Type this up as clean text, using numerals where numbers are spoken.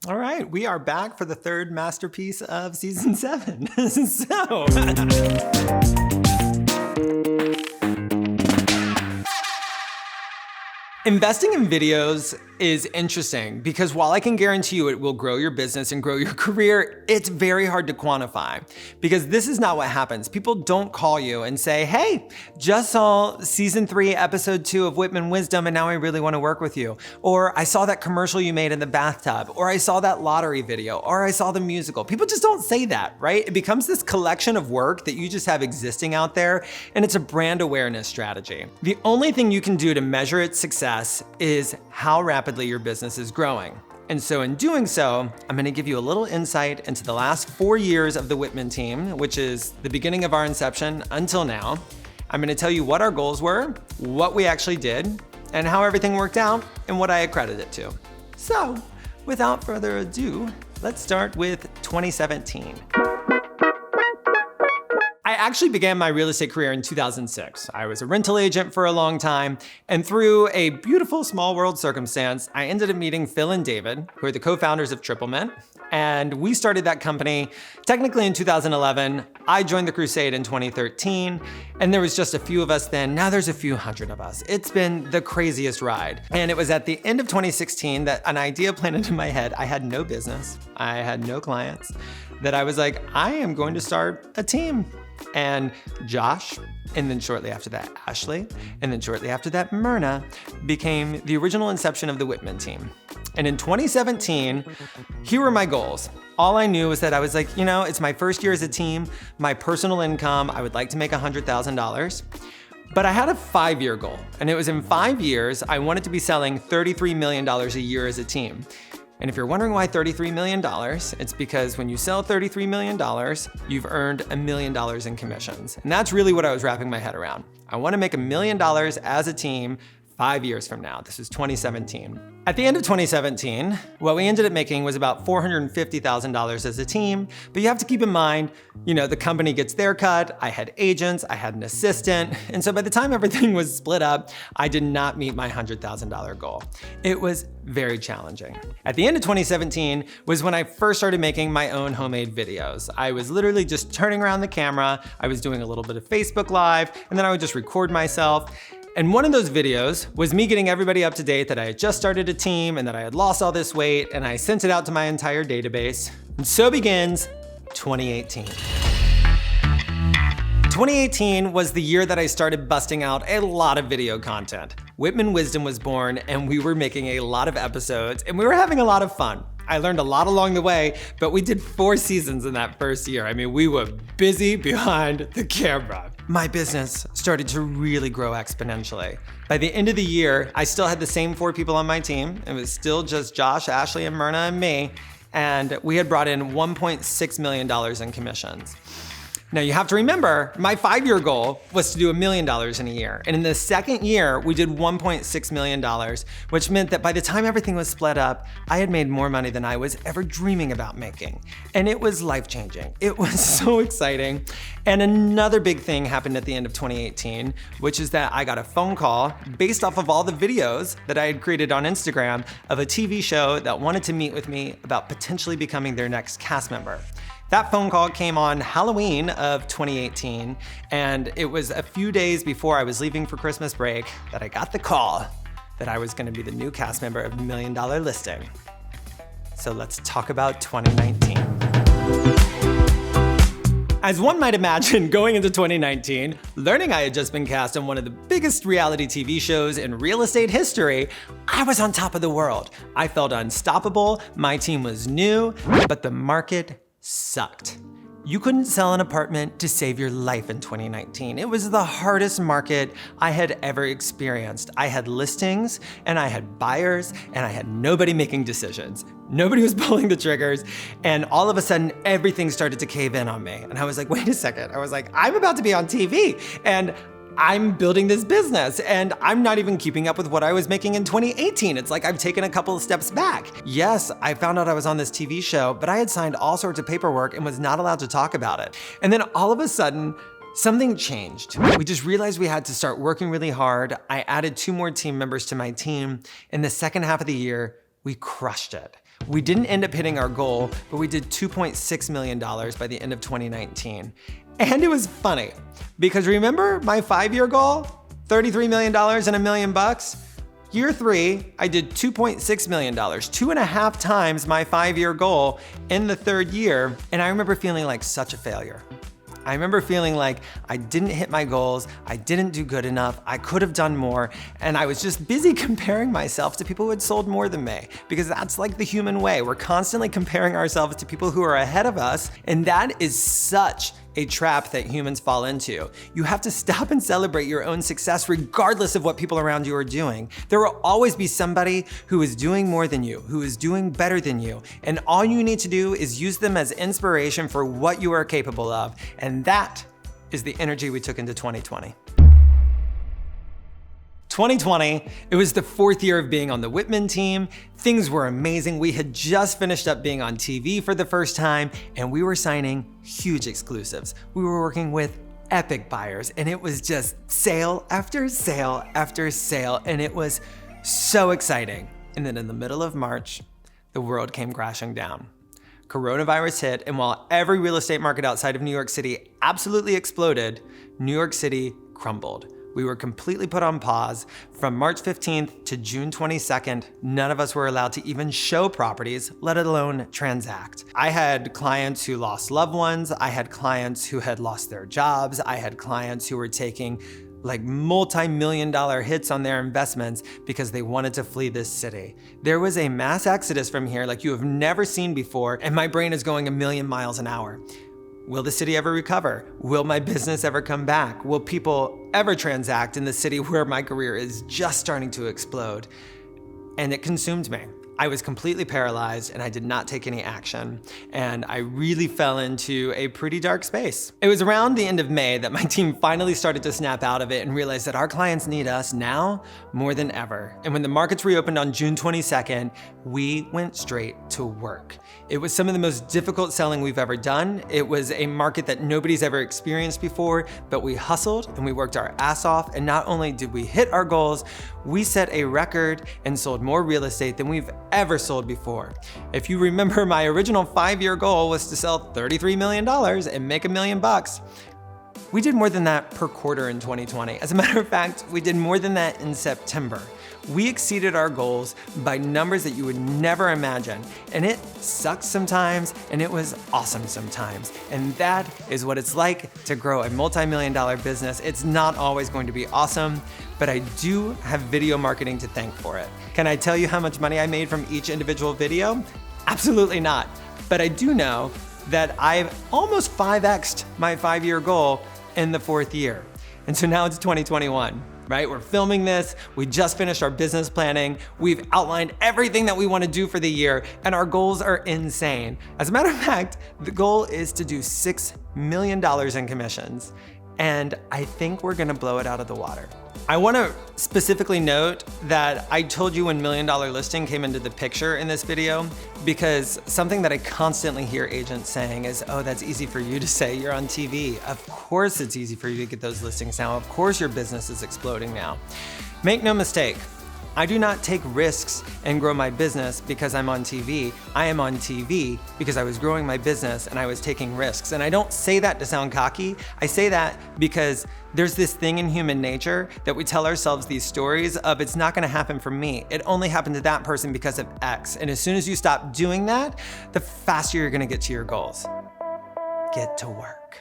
All right, we are back for the third masterpiece of season 7. So, investing in videos is interesting because while I can guarantee you it will grow your business and grow your career, it's very hard to quantify because this is not what happens. People don't call you and say, hey, just saw season 3, episode 2 of Whitman Wisdom and now I really want to work with you. Or I saw that commercial you made in the bathtub, or I saw that lottery video, or I saw the musical. People just don't say that, right? It becomes this collection of work that you just have existing out there, and it's a brand awareness strategy. The only thing you can do to measure its success is how rapidly your business is growing. And so in doing so, I'm gonna give you a little insight into the last 4 years of the Whitman team, which is the beginning of our inception until now. I'm gonna tell you what our goals were, what we actually did, and how everything worked out and what I accredit it to. So without further ado, let's start with 2017. I actually began my real estate career in 2006. I was a rental agent for a long time, and through a beautiful small world circumstance, I ended up meeting Phil and David, who are the co-founders of Triple Mint, and we started that company technically in 2011. I joined the crusade in 2013, and there was just a few of us then. Now there's a few hundred of us. It's been the craziest ride. And it was at the end of 2016 that an idea planted in my head. I had no business, I had no clients, that I was like, I am going to start a team. And Josh, and then shortly after that, Ashley, and then shortly after that, Myrna, became the original inception of the Whitman team. And in 2017, here were my goals. All I knew was that I was like, it's my first year as a team, my personal income, I would like to make $100,000. But I had a 5-year goal, and it was in 5 years, I wanted to be selling $33 million a year as a team. And if you're wondering why $33 million, it's because when you sell $33 million, you've earned $1 million in commissions. And that's really what I was wrapping my head around. I want to make $1 million as a team 5 years from now. This is 2017. At the end of 2017, what we ended up making was about $450,000 as a team, but you have to keep in mind, the company gets their cut, I had agents, I had an assistant, and so by the time everything was split up, I did not meet my $100,000 goal. It was very challenging. At the end of 2017 was when I first started making my own homemade videos. I was literally just turning around the camera, I was doing a little bit of Facebook Live, and then I would just record myself. And one of those videos was me getting everybody up to date that I had just started a team and that I had lost all this weight, and I sent it out to my entire database. And so begins 2018. 2018 was the year that I started busting out a lot of video content. Whitman Wisdom was born, and we were making a lot of episodes, and we were having a lot of fun. I learned a lot along the way, but we did 4 seasons in that first year. I mean, we were busy behind the camera. My business started to really grow exponentially. By the end of the year, I still had the same 4 people on my team. It was still just Josh, Ashley, and Myrna and me, and we had brought in $1.6 million in commissions. Now you have to remember, my 5-year goal was to do $1 million in a year. And in the second year, we did $1.6 million, which meant that by the time everything was split up, I had made more money than I was ever dreaming about making. And it was life-changing. It was so exciting. And another big thing happened at the end of 2018, which is that I got a phone call based off of all the videos that I had created on Instagram of a TV show that wanted to meet with me about potentially becoming their next cast member. That phone call came on Halloween of 2018, and it was a few days before I was leaving for Christmas break that I got the call that I was gonna be the new cast member of $1 Million Listing. So let's talk about 2019. As one might imagine, going into 2019, learning I had just been cast on one of the biggest reality TV shows in real estate history, I was on top of the world. I felt unstoppable, my team was new, but the market sucked. You couldn't sell an apartment to save your life in 2019. It was the hardest market I had ever experienced. I had listings, and I had buyers, and I had nobody making decisions. Nobody was pulling the triggers, and all of a sudden, everything started to cave in on me. And I was like, wait a second. I was like, I'm about to be on TV, and I'm building this business, and I'm not even keeping up with what I was making in 2018. It's like I've taken a couple of steps back. Yes, I found out I was on this TV show, but I had signed all sorts of paperwork and was not allowed to talk about it. And then all of a sudden, something changed. We just realized we had to start working really hard. I added 2 more team members to my team. In the second half of the year, we crushed it. We didn't end up hitting our goal, but we did $2.6 million by the end of 2019. And it was funny, because remember my 5-year goal? $33 million and $1 million? Year 3, I did $2.6 million, 2.5 times my 5-year goal in the 3rd year. And I remember feeling like such a failure. I remember feeling like I didn't hit my goals, I didn't do good enough, I could have done more, and I was just busy comparing myself to people who had sold more than me, because that's like the human way. We're constantly comparing ourselves to people who are ahead of us, and that is such a trap that humans fall into. You have to stop and celebrate your own success regardless of what people around you are doing. There will always be somebody who is doing more than you, who is doing better than you, and all you need to do is use them as inspiration for what you are capable of, and that is the energy we took into 2020. 2020, it was the 4th year of being on the Whitman team. Things were amazing. We had just finished up being on TV for the first time, and we were signing huge exclusives. We were working with epic buyers, and it was just sale after sale after sale, and it was so exciting. And then in the middle of March, the world came crashing down. Coronavirus hit, and while every real estate market outside of New York City absolutely exploded, New York City crumbled. We were completely put on pause. From March 15th to June 22nd, none of us were allowed to even show properties, let alone transact. I had clients who lost loved ones. I had clients who had lost their jobs. I had clients who were taking like multi-million-dollar hits on their investments because they wanted to flee this city. There was a mass exodus from here like you have never seen before, and my brain is going 1,000,000 miles an hour. Will the city ever recover? Will my business ever come back? Will people ever transact in the city where my career is just starting to explode? And it consumed me. I was completely paralyzed and I did not take any action. And I really fell into a pretty dark space. It was around the end of May that my team finally started to snap out of it and realize that our clients need us now more than ever. And when the markets reopened on June 22nd, we went straight to work. It was some of the most difficult selling we've ever done. It was a market that nobody's ever experienced before, but we hustled and we worked our ass off. And not only did we hit our goals, we set a record and sold more real estate than we've ever sold before. If you remember, my original 5-year goal was to sell $33 million and make $1 million. We did more than that per quarter in 2020. As a matter of fact, we did more than that in September. We exceeded our goals by numbers that you would never imagine. And it sucks sometimes, and it was awesome sometimes. And that is what it's like to grow a multi-million-dollar business. It's not always going to be awesome, but I do have video marketing to thank for it. Can I tell you how much money I made from each individual video? Absolutely not. But I do know that I've almost 5x'd my 5-year goal in the 4th year. And so now it's 2021. Right? We're filming this, we just finished our business planning, we've outlined everything that we want to do for the year, and our goals are insane. As a matter of fact, the goal is to do $6 million in commissions, and I think we're gonna blow it out of the water. I want to specifically note that I told you when $1 Million Listing came into the picture in this video, because something that I constantly hear agents saying is, oh, that's easy for you to say, you're on TV. Of course it's easy for you to get those listings now. Of course your business is exploding now. Make no mistake, I do not take risks and grow my business because I'm on TV. I am on TV because I was growing my business and I was taking risks. And I don't say that to sound cocky. I say that because there's this thing in human nature that we tell ourselves these stories of, it's not gonna happen for me. It only happened to that person because of X. And as soon as you stop doing that, the faster you're gonna get to your goals. Get to work.